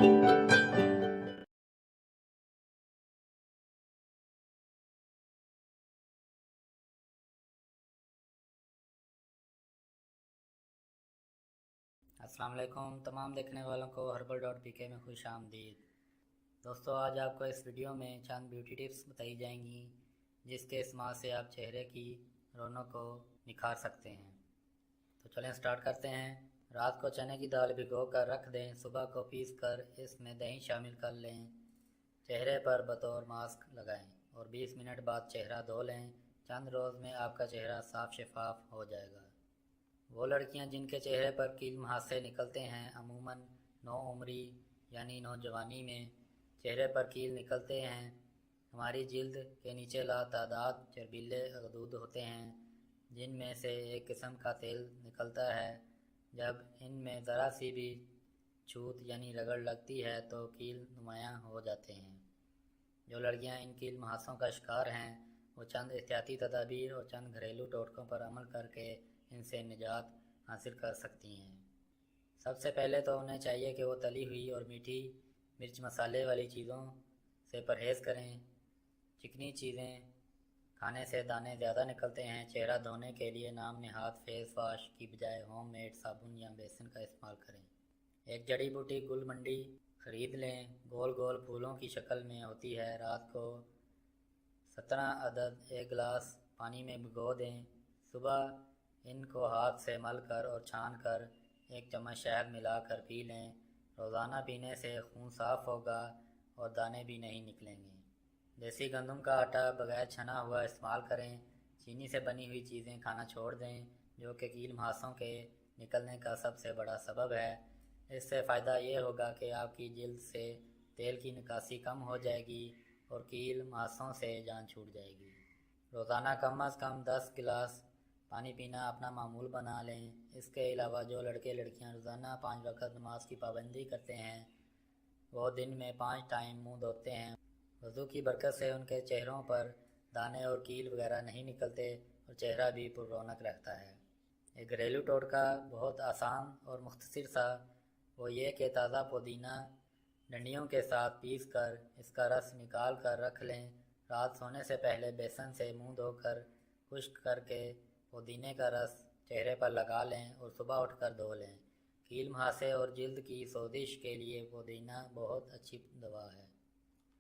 अस्सलाम वालेकुम तमाम देखने वालों को herbal.pk में खुश आमदीद। दोस्तों, आज आपको इस वीडियो में चंद ब्यूटी टिप्स बताई जाएंगी जिसके इस्तेमाल से आप चेहरे की रौनक को निखार सकते हैं। तो चलें स्टार्ट करते हैं। रात को चने की दाल भिगो कर रख दें, सुबह को पीस कर इसमें दही शामिल कर लें, चेहरे पर बतौर मास्क लगाएं और 20 मिनट बाद चेहरा धो लें। चंद रोज़ में आपका चेहरा साफ शफाफ हो जाएगा। वो लड़कियां जिनके चेहरे पर कील मुहासे निकलते हैं, अमूमन नौउम्री यानी नौजवानी में चेहरे पर कील निकलते हैं। हमारी जिल्द के नीचे लातादाद चर्बीले गदूद होते हैं जिनमें से एक किस्म का तेल निकलता है। जब इनमें ज़रा सी भी छूत यानी रगड़ लगती है तो कील नुमायाँ हो जाते हैं। जो लड़कियां इन कील मुहासों का शिकार हैं वो चंद एहतियाती तदाबीर और चंद घरेलू टोटकों पर अमल करके इनसे निजात हासिल कर सकती हैं। सबसे पहले तो उन्हें चाहिए कि वो तली हुई और मीठी मिर्च मसाले वाली चीज़ों से परहेज़ करें। चिकनी चीज़ें खाने से दाने ज़्यादा निकलते हैं। चेहरा धोने के लिए नाम नहाद फेस वाश की बजाय होम मेड साबुन या बेसन का इस्तेमाल करें। एक जड़ी बूटी गुलमंडी ख़रीद लें, गोल गोल फूलों की शक्ल में होती है। रात को 17 अदद एक गिलास पानी में भिगो दें। सुबह इनको हाथ से मल कर और छान कर 1 चम्मच शहद मिलाकर पी लें। रोज़ाना पीने से खून साफ़ होगा और दाने भी नहीं निकलेंगे। देसी गंदम का आटा बगैर छना हुआ इस्तेमाल करें। चीनी से बनी हुई चीज़ें खाना छोड़ दें जो कि कील मुहासों के निकलने का सबसे बड़ा सबब है। इससे फ़ायदा ये होगा कि आपकी जिल्द से तेल की निकासी कम हो जाएगी और कील मुहासों से जान छूट जाएगी। रोज़ाना कम अज़ कम 10 गिलास पानी पीना अपना मामूल बना लें। इसके अलावा जो लड़के लड़कियां रोज़ाना 5 वक़्त नमाज की पाबंदी करते हैं वो दिन में 5 टाइम मुँह धोते हैं। वज़ू की बरकत से उनके चेहरों पर दाने और कील वगैरह नहीं निकलते और चेहरा भी पुररौनक रहता है। एक घरेलू टोटका बहुत आसान और मुख्तसर सा वो ये कि ताज़ा पुदीना डंडियों के साथ पीस कर इसका रस निकाल कर रख लें। रात सोने से पहले बेसन से मुंह धोकर खुश्क करके पुदीने का रस चेहरे पर लगा लें और सुबह उठकर धो लें। कील मुहासे और जिल्द की सोजिश के लिए पुदीना बहुत अच्छी दवा है।